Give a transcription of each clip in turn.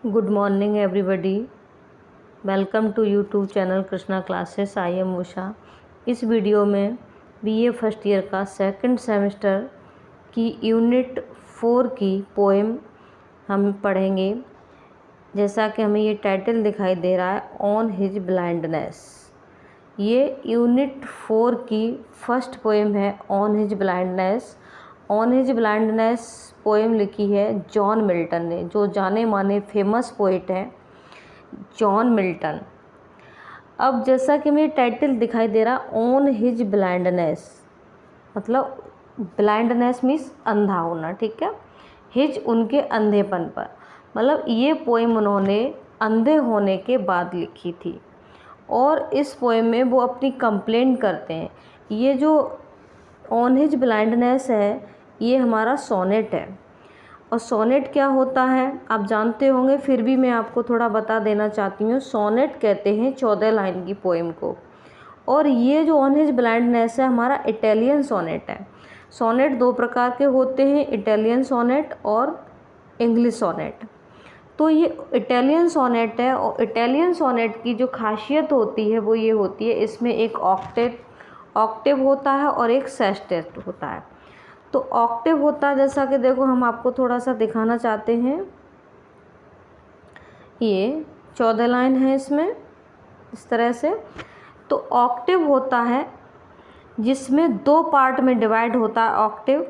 Good morning everybody. Welcome to YouTube channel Krishna classes. I am Usha. इस video में BA first year का second semester की unit 4 की poem हम पढ़ेंगे। जैसा कि हमें ये टाइटल दिखाई दे रहा है, ऑन हिज ब्लाइंडनेस। ये यूनिट 4 की फर्स्ट पोएम है, on his blindness. On his blindness poem लिखी है जॉन मिल्टन ने, जो जाने माने फेमस पोइट हैं जॉन मिल्टन। अब जैसा कि मेरे टाइटल दिखाई दे रहा, ऑन हिज ब्लाइंडनेस, मतलब ब्लाइंडनेस मीन्स अंधा होना, ठीक है। हिज उनके अंधेपन पर, मतलब ये पोएम उन्होंने अंधे होने के बाद लिखी थी। और इस पोएम में वो अपनी कंप्लेंट करते हैं। ये जो ऑन हिज ब्लाइंडनेस है, ये हमारा सोनेट है। और सोनेट क्या होता है आप जानते होंगे, फिर भी मैं आपको थोड़ा बता देना चाहती हूँ। सोनेट कहते हैं 14 लाइन की पोएम को। और ये जो ऑन हिज ब्लाइंडनेस है, हमारा इटालियन सोनेट है। सोनेट दो प्रकार के होते हैं, इटालियन सोनेट और इंग्लिश सोनेट। तो ये इटालियन सोनेट है, और इटालियन सोनेट की जो खासियत होती है वो ये होती है, इसमें एक ऑक्टेव होता है और एक सेस्टेट होता है। तो ऑक्टेव होता है, जैसा कि देखो हम आपको थोड़ा सा दिखाना चाहते हैं। ये 14 लाइन है इसमें, इस तरह से। तो ऑक्टेव होता है जिसमें 2 पार्ट में डिवाइड होता है ऑक्टेव।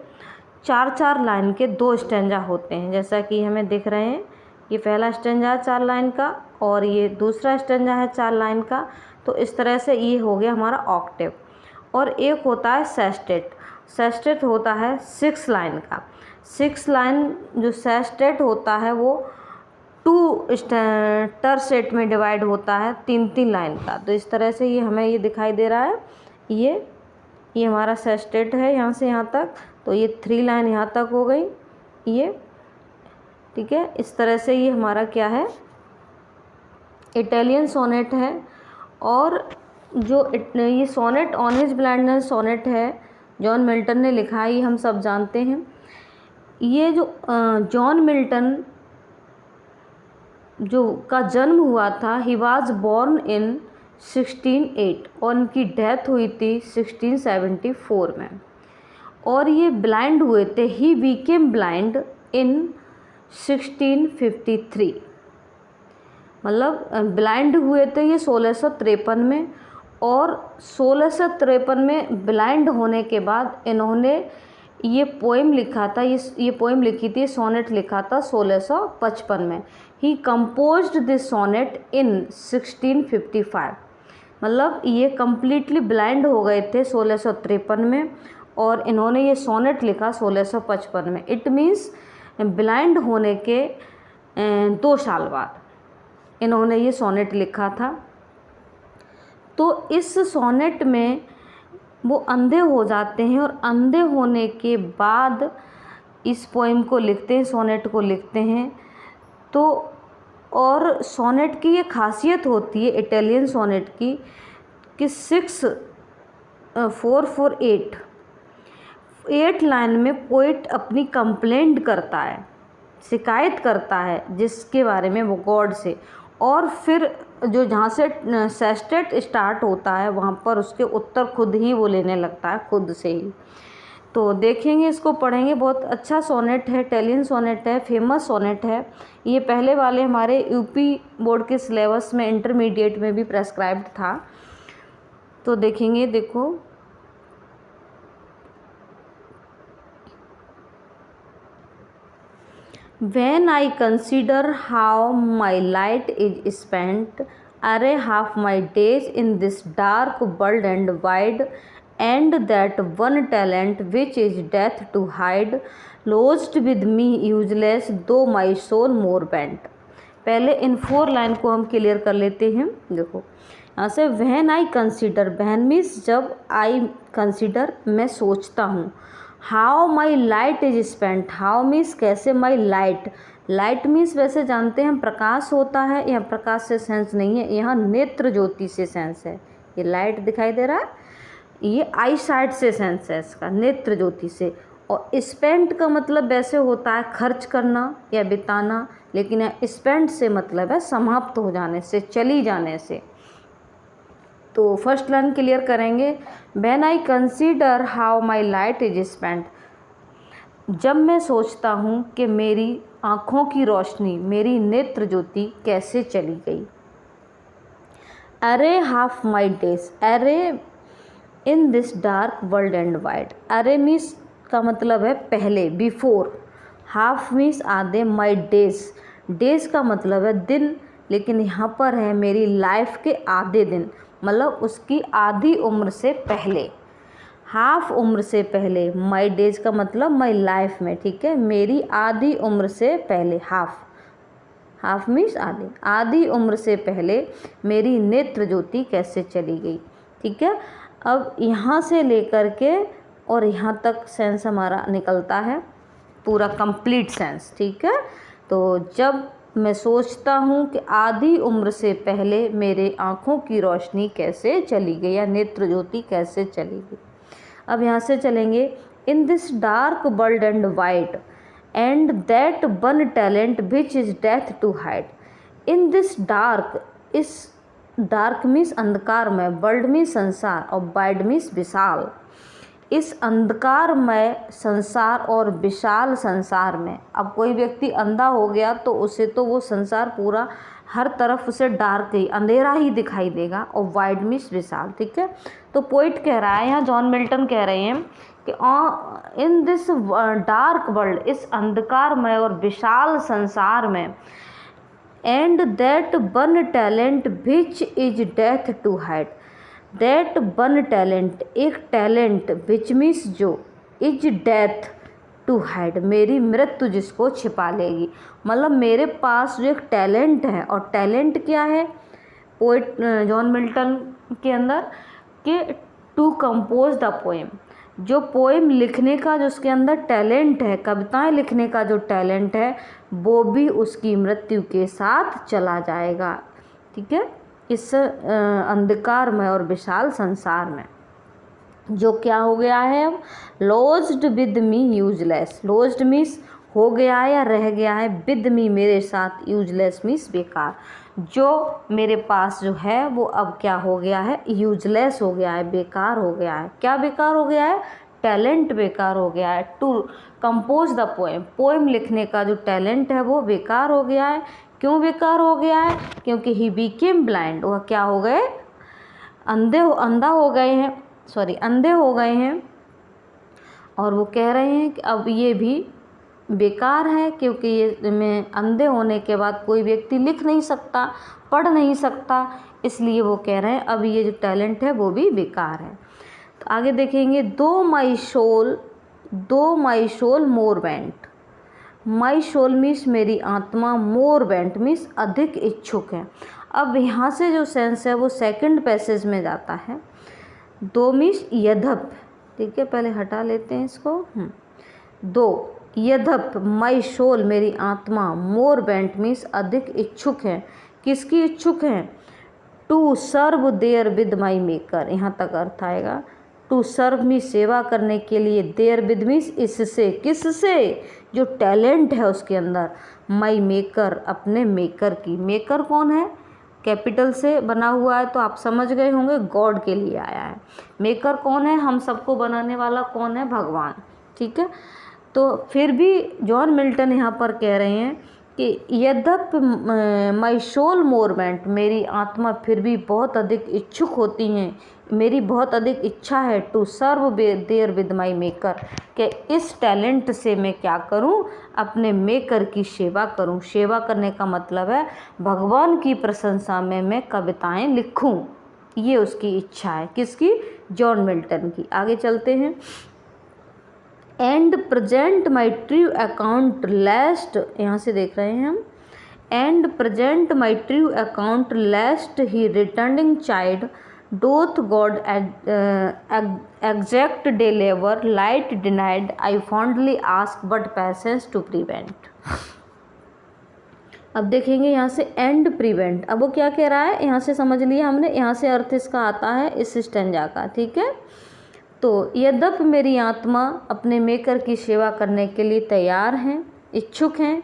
4-4 लाइन के 2 स्टेंजा होते हैं, जैसा कि हमें दिख रहे हैं। ये पहला स्टेंजा है 4 लाइन का और ये दूसरा स्टेंजा है 4 लाइन का। तो इस तरह से ये हो गया हमारा ऑक्टेव। और एक होता है सेस्टेट। सेस्टेट होता है 6 लाइन का। 6 लाइन जो सेस्टेट होता है वो 2 टरसेट में डिवाइड होता है, 3-3 लाइन का। तो इस तरह से ये हमें ये दिखाई दे रहा है। ये हमारा सेस्टेट है यहाँ से यहाँ तक। तो ये 3 लाइन यहाँ तक हो गई, ये ठीक है। इस तरह से ये हमारा क्या है, इटालियन सोनेट है। और जो ये sonnet on his blindness sonnet है, जॉन मिल्टन ने लिखा है, ये हम सब जानते हैं। ये जो जॉन मिल्टन जो का जन्म हुआ था, ही वाज बोर्न इन 1608 और उनकी डेथ हुई थी 1674 में। और ये ब्लाइंड हुए थे, ही बिकेम ब्लाइंड इन 1653, मतलब ब्लाइंड हुए थे ये 1653 में। और 1653 में ब्लाइंड होने के बाद इन्होंने ये पोएम लिखा था, ये पोएम लिखी थी, सोनेट लिखा था 1655 में। ही कंपोज्ड दिस सोनेट इन 1655, मतलब ये कम्प्लीटली ब्लाइंड हो गए थे 1653 में और इन्होंने ये सोनेट लिखा 1655 में। इट मीन्स ब्लाइंड होने के 2 साल बाद इन्होंने ये सोनेट लिखा था। तो इस सोनेट में वो अंधे हो जाते हैं और अंधे होने के बाद इस पोएम को लिखते हैं, सोनेट को लिखते हैं। तो और सोनेट की ये खासियत होती है इटालियन सोनेट की कि 8 लाइन में पोइट अपनी कंप्लेंट करता है, शिकायत करता है जिसके बारे में, वो गॉड से। और फिर जो जहाँ से सेस्टेट स्टार्ट होता है वहाँ पर उसके उत्तर खुद ही वो लेने लगता है, खुद से ही। तो देखेंगे, इसको पढ़ेंगे। बहुत अच्छा सोनेट है, इटालियन सोनेट है, फेमस सोनेट है। ये पहले वाले हमारे यूपी बोर्ड के सिलेबस में इंटरमीडिएट में भी प्रेस्क्राइब्ड था। तो देखेंगे, देखो When I consider how my light is spent, array half my days in this dark world and wide, and that one talent which is death to hide, lost with me useless, though my soul more bent। पहले इन 4 line को हम clear कर लेते हैं। देखो यहाँ से, When I consider, बहन मीन्स जब, I consider मैं सोचता हूँ, how my light is spent, how means कैसे, माई लाइट, लाइट मीन्स वैसे जानते हैं हम प्रकाश होता है, यहाँ प्रकाश से सेंस नहीं है, यहाँ नेत्र ज्योति से सेंस है। ये लाइट दिखाई दे रहा है, ये आई साइट से सेंस है इसका, नेत्र ज्योति से। और स्पेंट का मतलब वैसे होता है खर्च करना या बिताना, लेकिन यहाँ स्पेंट से मतलब है समाप्त हो जाने से, चली जाने से। तो फर्स्ट लाइन क्लियर करेंगे, when I consider how my light is spent, जब मैं सोचता हूँ कि मेरी आँखों की रोशनी, मेरी नेत्र ज्योति कैसे चली गई। अरे हाफ माई डेज, अरे इन this dark world and wide, अरे मीन्स का मतलब है पहले, बिफोर, हाफ मीन्स आधे, माई डेज, डेज का मतलब है दिन, लेकिन यहाँ पर है मेरी लाइफ के आधे दिन, मतलब उसकी आधी उम्र से पहले, हाफ उम्र से पहले, माई डेज का मतलब माई लाइफ में, ठीक है, मेरी आधी उम्र से पहले, हाफ मीन्स आधी, आधी उम्र से पहले मेरी नेत्र ज्योति कैसे चली गई। ठीक है, अब यहाँ से लेकर के और यहाँ तक सेंस हमारा निकलता है, पूरा कंप्लीट सेंस। ठीक है, तो जब मैं सोचता हूँ कि आधी उम्र से पहले मेरे आँखों की रोशनी कैसे चली गई या नेत्र ज्योति कैसे चली गई। अब यहाँ से चलेंगे, in this dark world and wide and that one talent which is death to hide, in this dark, इस डार्क मीन्स अंधकार में, वर्ल्ड मीन्स संसार और वाइड मीन्स विशाल, इस अंधकारमय संसार और विशाल संसार में। अब कोई व्यक्ति अंधा हो गया तो उसे तो वो संसार पूरा हर तरफ उसे डार्क ही, अंधेरा ही दिखाई देगा, और वाइड मीन्स विशाल। ठीक है, तो पोइट कह रहा है यहाँ, जॉन मिल्टन कह रहे हैं कि इन दिस डार्क वर्ल्ड, इस अंधकारमय और विशाल संसार में, and that one talent which is death to hide, that one talent, एक टैलेंट, विच मीन्स जो, इज डेथ टू हाइड, मेरी मृत्यु जिसको छिपा लेगी, मतलब मेरे पास जो एक टैलेंट है, और टैलेंट क्या है पोइट जॉन मिल्टन के अंदर, कि टू कंपोज द पोएम, जो पोएम लिखने का जो उसके अंदर टैलेंट है, कविताएं लिखने का जो टैलेंट है, वो भी उसकी मृत्यु के साथ चला जाएगा। ठीक है, इस अंधकारमय और विशाल संसार में जो क्या हो गया है, अब lodged with me useless, lodged means हो गया है या रह गया है, विद मी मेरे साथ, यूजलेस मीन्स बेकार, जो मेरे पास जो है वो अब क्या हो गया है, यूजलेस हो गया है, बेकार हो गया है। क्या बेकार हो गया है, टैलेंट बेकार हो गया है। To compose the poem, poem लिखने का जो टैलेंट है वो बेकार हो गया है। क्यों बेकार हो गया है, क्योंकि ही बिकेम ब्लाइंड, वह क्या हो गए, अंधा हो गए हैं, अंधे हो गए हैं। और वो कह रहे हैं कि अब ये भी बेकार है, क्योंकि ये में अंधे होने के बाद कोई व्यक्ति लिख नहीं सकता, पढ़ नहीं सकता, इसलिए वो कह रहे हैं अब ये जो टैलेंट है वो भी बेकार है। तो आगे देखेंगे, though my soul more bent, my soul means मेरी आत्मा, मोर बेंट मीन्स अधिक इच्छुक है। अब यहाँ से जो सेंस है वो सेकंड पैसेज में जाता है, दो मीन्स यद्यप, ठीक है, पहले हटा लेते हैं इसको, दो यद्यप, माई सोल मेरी आत्मा, मोर बेंट मीन्स अधिक इच्छुक है, किसकी इच्छुक है, to serve therewith my maker, यहाँ तक अर्थ आएगा, टू सर्व मी सेवा करने के लिए, देयर विद मीन्स इससे, किससे, जो टैलेंट है उसके अंदर, माई मेकर अपने मेकर की, मेकर कौन है, कैपिटल से बना हुआ है तो आप समझ गए होंगे, गॉड के लिए आया है। मेकर कौन है, हम सबको बनाने वाला कौन है, भगवान। ठीक है, तो फिर भी जॉन मिल्टन यहाँ पर कह रहे हैं कि यद्यप माई सोल मोर बेंट, मेरी आत्मा फिर भी बहुत अधिक इच्छुक होती हैं, मेरी बहुत अधिक इच्छा है, to serve therewith my maker, कि इस टैलेंट से मैं क्या करूं, अपने मेकर की सेवा करूं। सेवा करने का मतलब है भगवान की प्रशंसा में मैं कविताएं लिखूं, ये उसकी इच्छा है, किसकी, जॉन मिल्टन की। आगे चलते हैं, and present my true account lest, यहाँ से देख रहे हैं हम, and present my true account lest he returning child, doth God exact day लेवर, light denied, I fondly ask but patience to prevent. अब देखेंगे यहाँ से एंड प्रिवेंट, अब वो क्या कह रहा है, यहाँ से समझ लिया हमने, यहाँ से अर्थ इसका आता है इस स्टेंजा का। ठीक है, तो यद्यपि मेरी आत्मा अपने मेकर की सेवा करने के लिए तैयार हैं, इच्छुक हैं,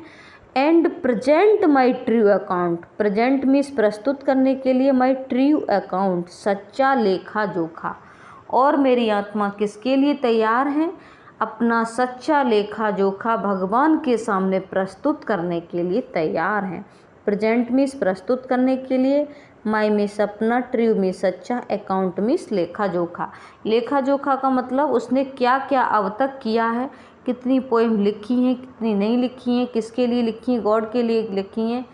and present my true account, present means प्रस्तुत करने के लिए माई ट्रू अकाउंट, सच्चा लेखा जोखा, और मेरी आत्मा किसके लिए तैयार है? अपना सच्चा लेखा जोखा भगवान के सामने प्रस्तुत करने के लिए तैयार हैं। प्रेजेंट मीन्स प्रस्तुत करने के लिए, माई मीन्स अपना, ट्रू मीन्स सच्चा, अकाउंट मीन्स लेखा जोखा। लेखा जोखा का मतलब उसने क्या क्या अब तक किया है, कितनी पोएम लिखी हैं, कितनी नहीं लिखी हैं, किसके लिए लिखी हैं, गॉड के लिए लिखी हैं,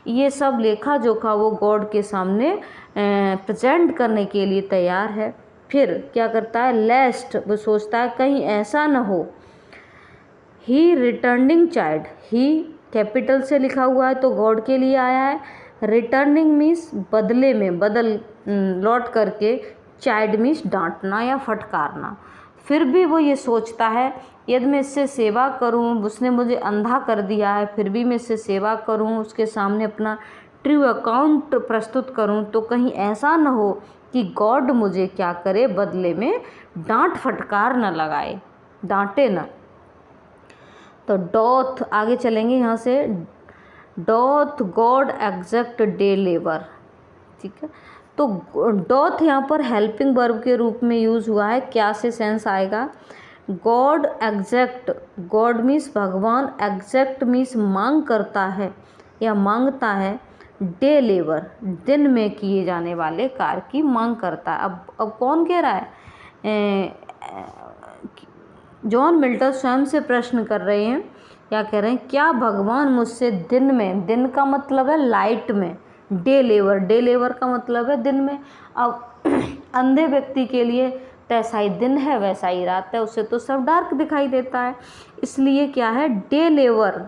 ये सब लेखा जोखा वो गॉड के सामने प्रेजेंट करने के लिए तैयार है। फिर क्या करता है? लेस्ट, वो सोचता है कहीं ऐसा न हो, ही रिटर्निंग चाइल्ड, ही कैपिटल से लिखा हुआ है तो गॉड के लिए आया है। रिटर्निंग मीन्स बदले में, बदल लौट करके, चाइल्ड मीन्स डांटना या फटकारना। फिर भी वो ये सोचता है यदि मैं इससे सेवा करूं, उसने मुझे अंधा कर दिया है, फिर भी मैं इससे सेवा करूं, उसके सामने अपना ट्रू अकाउंट प्रस्तुत करूं, तो कहीं ऐसा न हो कि गॉड मुझे क्या करे, बदले में डांट फटकार न लगाए, डांटे न। तो डॉथ, आगे चलेंगे यहाँ से, doth God exact day labour, ठीक है। तो डॉथ यहाँ पर हेल्पिंग वर्ब के रूप में यूज़ हुआ है, क्या से सेंस आएगा? गॉड एग्जैक्ट, गॉड मीन्स भगवान, एग्जैक्ट मीन्स मांग करता है या मांगता है, डे लेबर दिन में किए जाने वाले कार्य की मांग करता है। अब कौन कह रहा है? जॉन मिल्टन स्वयं से प्रश्न कर रहे हैं, क्या कह रहे हैं? क्या भगवान मुझसे दिन में, दिन का मतलब है लाइट में, डे लेबर, डे लेबर का मतलब है दिन में। अब अंधे व्यक्ति के लिए जैसा ही दिन है वैसा ही रात है, उसे तो सब डार्क दिखाई देता है, इसलिए क्या है? Day labour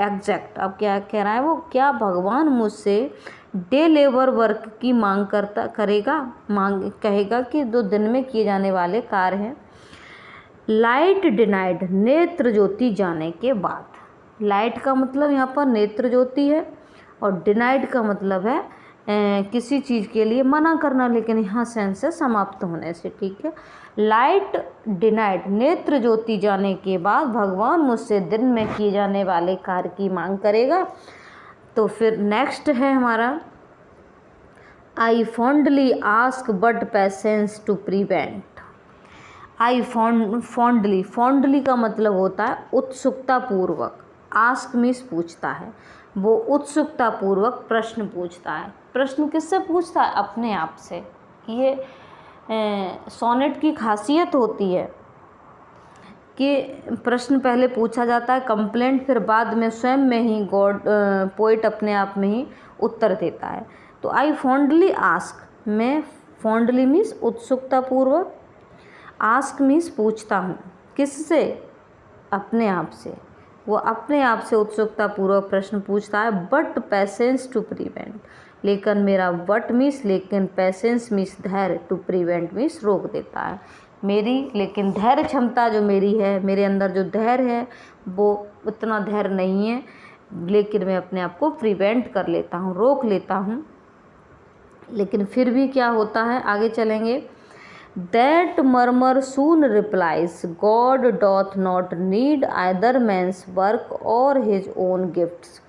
exact. अब क्या कह रहा है वो? क्या भगवान मुझसे डे लेबर वर्क की मांग करेगा, मांग कहेगा कि जो दिन में किए जाने वाले कार्य हैं। लाइट डिनाइड, नेत्र ज्योति जाने के बाद। लाइट का मतलब यहाँ पर नेत्र ज्योति है, और डिनाइड का मतलब है किसी चीज़ के लिए मना करना, लेकिन यहाँ सेंस से समाप्त होने से, ठीक है। लाइट डिनाइड, नेत्र ज्योति जाने के बाद भगवान मुझसे दिन में किए जाने वाले कार्य की मांग करेगा। तो फिर नेक्स्ट है हमारा, I fondly ask but patience to prevent. I fondly, fondly का मतलब होता है उत्सुकता पूर्वक, आस्क मीन्स पूछता है, वो उत्सुकता पूर्वक प्रश्न पूछता है। प्रश्न किससे पूछता है? अपने आप से। ये सोनेट की खासियत होती है कि प्रश्न पहले पूछा जाता है, कंप्लेंट, फिर बाद में स्वयं में ही गॉड, पोइट अपने आप में ही उत्तर देता है। तो आई फॉन्डली आस्क, मैं, फॉन्डली मीन्स उत्सुकता पूर्वक, आस्क मीन्स पूछता हूँ, किससे? अपने आप से। वो अपने आप से उत्सुकता पूर्वक प्रश्न पूछता है, बट पेशेंस टू प्रिवेंट, लेकिन मेरा बट मीन्स लेकिन, पेशेंस मीन्स धैर्य, टू प्रिवेंट मीन्स रोक देता है मेरी, लेकिन धैर्य क्षमता जो मेरी है, मेरे अंदर जो धैर्य है वो उतना धैर्य नहीं है, लेकिन मैं अपने आप को प्रिवेंट कर लेता हूँ, रोक लेता हूँ। लेकिन फिर भी क्या होता है, आगे चलेंगे। That murmur soon replies, God doth not need either man's work or his own gifts।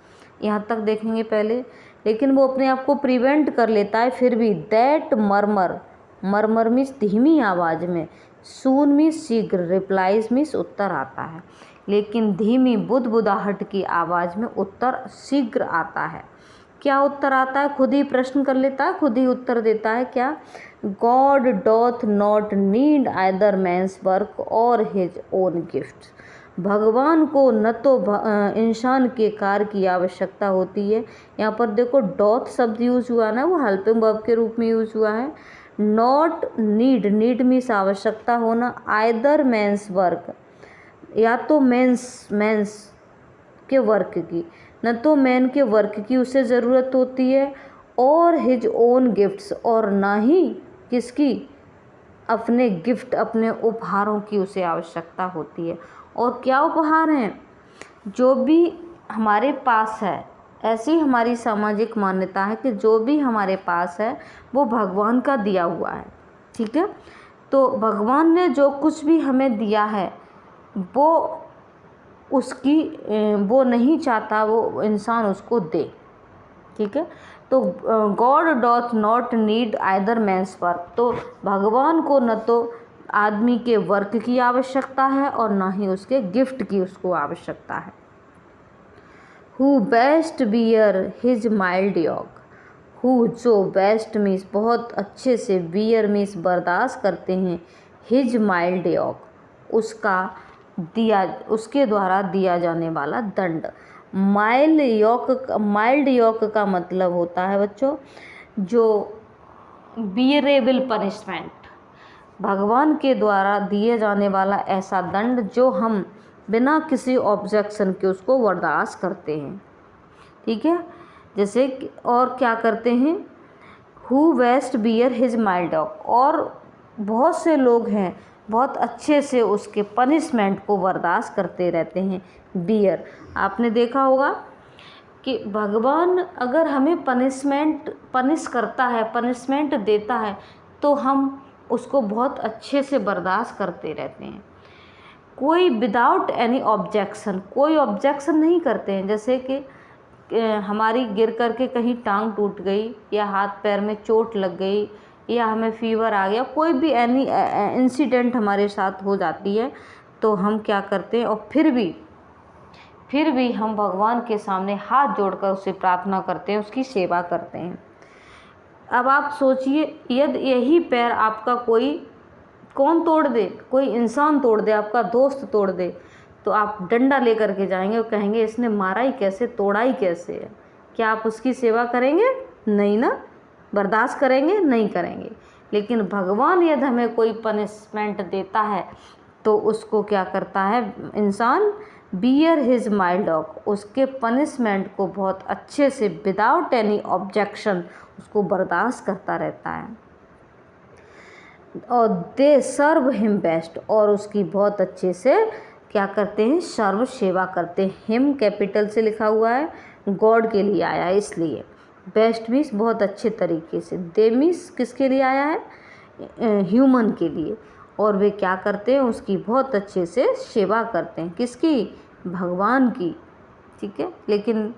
यहाँ तक देखेंगे पहले, लेकिन वो अपने आप को प्रिवेंट कर लेता है फिर भी। दैट मर्मर, मर्मर मीन्स धीमी आवाज़ में, सून मीन्स शीघ्र, रिप्लाइज मीन्स उत्तर आता है, लेकिन धीमी बुदबुदाहट की आवाज़ में उत्तर शीघ्र आता है। क्या उत्तर आता है? खुद ही प्रश्न कर लेता है, खुद ही उत्तर देता है। क्या? God doth not need either man's work or his own gift. भगवान को न तो इंसान के कार्य की आवश्यकता होती है, यहाँ पर देखो डॉथ शब्द यूज हुआ ना, वो हेल्पिंग वर्ब के रूप में यूज हुआ है। नॉट नीड, नीड मीन्स आवश्यकता होना, आइदर मैंस वर्क, या तो मेंस के वर्क की, न तो मैन के वर्क की उसे ज़रूरत होती है, और हिज ओन गिफ्ट्स, और ना ही किसकी? अपने गिफ्ट, अपने उपहारों की उसे आवश्यकता होती है। और क्या उपहार हैं? जो भी हमारे पास है, ऐसी हमारी सामाजिक मान्यता है कि जो भी हमारे पास है वो भगवान का दिया हुआ है, ठीक है। तो भगवान ने जो कुछ भी हमें दिया है वो उसकी वो नहीं चाहता वो इंसान उसको दे, ठीक है। तो God doth not need either man's work, तो भगवान को न तो आदमी के वर्क की आवश्यकता है और ना ही उसके गिफ्ट की उसको आवश्यकता है। Who best bear his mild yoke, who जो बेस्ट मीन्स बहुत अच्छे से, बियर मीन्स बर्दाश्त करते हैं, हिज माइल्ड यॉक उसका दिया, उसके द्वारा दिया जाने वाला दंड। माइल्ड यॉक का मतलब होता है बच्चों जो बियरेबल पनिशमेंट, भगवान के द्वारा दिए जाने वाला ऐसा दंड जो हम बिना किसी ऑब्जेक्शन के उसको बर्दाश्त करते हैं, ठीक है। जैसे और क्या करते हैं, who best bear his mild yoke, और बहुत से लोग हैं बहुत अच्छे से उसके पनिशमेंट को बर्दाश्त करते रहते हैं। बियर, आपने देखा होगा कि भगवान अगर हमें पनिश करता है, पनिशमेंट देता है, तो हम उसको बहुत अच्छे से बर्दाश्त करते रहते हैं, कोई विदाउट एनी ऑब्जेक्शन, कोई ऑब्जेक्शन नहीं करते हैं। जैसे कि हमारी गिर करके कहीं टांग टूट गई या हाथ पैर में चोट लग गई या हमें फीवर आ गया, कोई भी एनी इंसिडेंट हमारे साथ हो जाती है, तो हम क्या करते हैं, और फिर भी हम भगवान के सामने हाथ जोड़कर उससे प्रार्थना करते हैं, उसकी सेवा करते हैं। अब आप सोचिए, यदि यही पैर आपका कौन तोड़ दे, कोई इंसान तोड़ दे, आपका दोस्त तोड़ दे, तो आप डंडा लेकर के जाएंगे और कहेंगे इसने मारा ही कैसे, तोड़ा ही कैसे है? क्या आप उसकी सेवा करेंगे? नहीं ना। बर्दाश्त करेंगे? नहीं करेंगे। लेकिन भगवान यदि हमें कोई पनिशमेंट देता है तो उसको क्या करता है इंसान, बियर हिज माइल्ड यॉक, उसके पनिशमेंट को बहुत अच्छे से विदाउट एनी ऑब्जेक्शन उसको बर्दाश्त करता रहता है। और दे सर्व हिम बेस्ट, और उसकी बहुत अच्छे से क्या करते हैं, सर्व सेवा करते हैं। हिम कैपिटल से लिखा हुआ है, गॉड के लिए आया है इसलिए। बेस्ट मीन्स बहुत अच्छे तरीके से, दे मीन्स किसके लिए आया है, ह्यूमन के लिए, और वे क्या करते हैं, उसकी बहुत अच्छे से सेवा करते हैं। किसकी? भगवान की, ठीक है। लेकिन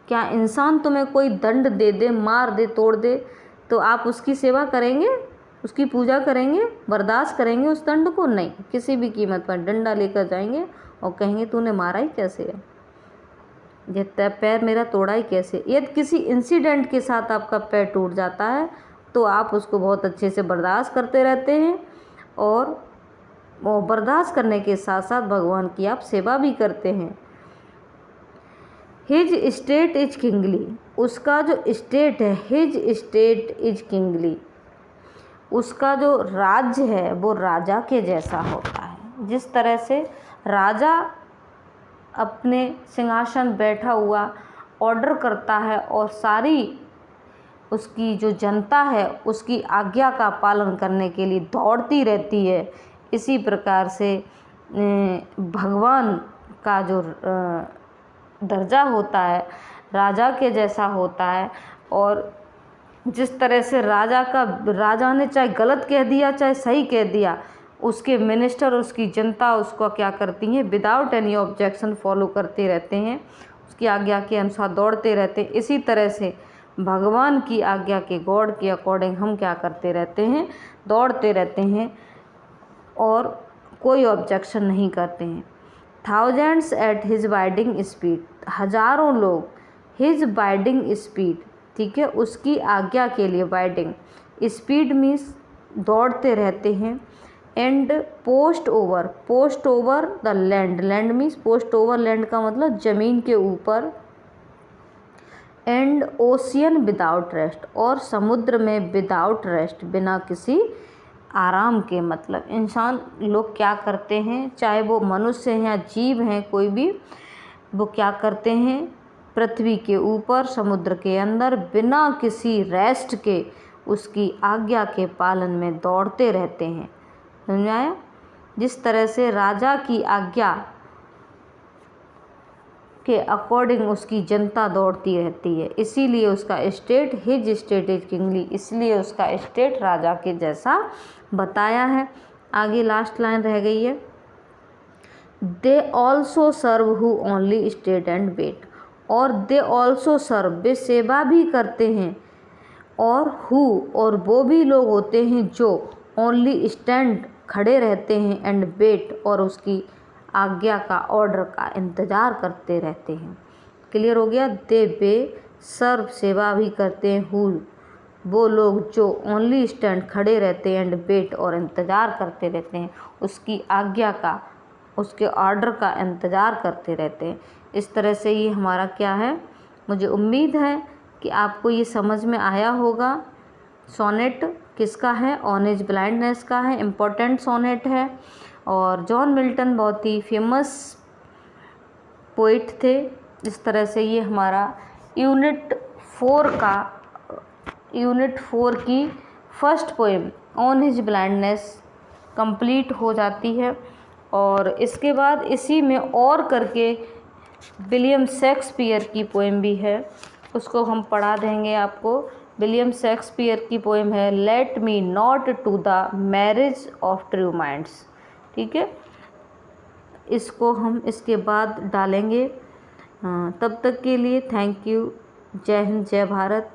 क्या इंसान तुम्हें कोई दंड दे दे, मार दे, तोड़ दे, तो आप उसकी सेवा करेंगे, उसकी पूजा करेंगे, बर्दाश्त करेंगे उस दंड को? नहीं, किसी भी कीमत पर डंडा लेकर जाएंगे और कहेंगे तूने मारा ही कैसे है, ये पैर मेरा तोड़ा ही कैसे। यदि किसी इंसिडेंट के साथ आपका पैर टूट जाता है तो आप उसको बहुत अच्छे से बर्दाश्त करते रहते हैं, और बर्दाश्त करने के साथ साथ भगवान की आप सेवा भी करते हैं। हिज स्टेट इज किंगली, उसका जो स्टेट है, हिज स्टेट इज किंगली, उसका जो राज्य है वो राजा के जैसा होता है। जिस तरह से राजा अपने सिंहासन बैठा हुआ ऑर्डर करता है और सारी उसकी जो जनता है उसकी आज्ञा का पालन करने के लिए दौड़ती रहती है, इसी प्रकार से भगवान का जो दर्जा होता है राजा के जैसा होता है। और जिस तरह से राजा ने चाहे गलत कह दिया चाहे सही कह दिया, उसके मिनिस्टर उसकी जनता उसको क्या करती हैं, विदाउट एनी ऑब्जेक्शन फॉलो करते रहते हैं, उसकी आज्ञा के अनुसार दौड़ते रहते हैं। इसी तरह से भगवान की आज्ञा के, गॉड के अकॉर्डिंग हम क्या करते रहते हैं, दौड़ते रहते हैं और कोई ऑब्जेक्शन नहीं करते हैं। Thousands at his biding speed, हजारों लोग, हिज बाइडिंग स्पीड, ठीक है, उसकी आज्ञा के लिए, बाइडिंग स्पीड मीन्स दौड़ते रहते हैं। And post over the land, land means post over, land का मतलब ज़मीन के ऊपर। एंड ओशियन विदाउट रेस्ट, और समुद्र में विदाउट रेस्ट, बिना किसी आराम के। मतलब इंसान लोग क्या करते हैं, चाहे वो मनुष्य हैं या जीव हैं, कोई भी, वो क्या करते हैं, पृथ्वी के ऊपर समुद्र के अंदर बिना किसी रेस्ट के उसकी आज्ञा के पालन में दौड़ते रहते हैं। समझ आया? जिस तरह से राजा की आज्ञा के अकॉर्डिंग उसकी जनता दौड़ती रहती है, इसीलिए उसका state his state is kingly, इसलिए उसका स्टेट राजा के जैसा बताया है। आगे लास्ट लाइन रह गई है, they also serve who only stand and wait, और दे ऑल्सो सर्व वे सेवा भी करते हैं, और हु और वो भी लोग होते हैं जो ओनली स्टैंड खड़े रहते हैं, एंड वेट और उसकी आज्ञा का ऑर्डर का इंतज़ार करते रहते हैं। क्लियर हो गया। दे वे सर्व सेवा भी करते हैं, हु वो लोग जो ओनली स्टैंड खड़े रहते हैं, एंड वेट और इंतज़ार करते रहते हैं, उसकी आज्ञा का उसके ऑर्डर का इंतज़ार करते रहते हैं। इस तरह से ये हमारा क्या है, मुझे उम्मीद है कि आपको ये समझ में आया होगा। सोनेट किसका है, ऑन एज ब्लाइंडनेस का है, इम्पोर्टेंट सोनेट है, और जॉन मिल्टन बहुत ही फेमस पोइट थे। इस तरह से ये हमारा यूनिट 4 की first poem on his blindness complete हो जाती है। और इसके बाद इसी में और करके विलियम शेक्सपियर की पोएम भी है, उसको हम पढ़ा देंगे आपको। विलियम शेक्सपियर की पोएम है, let me not to the marriage of true minds. ठीक है, इसको हम इसके बाद डालेंगे। तब तक के लिए थैंक यू। जय हिंद, जय भारत।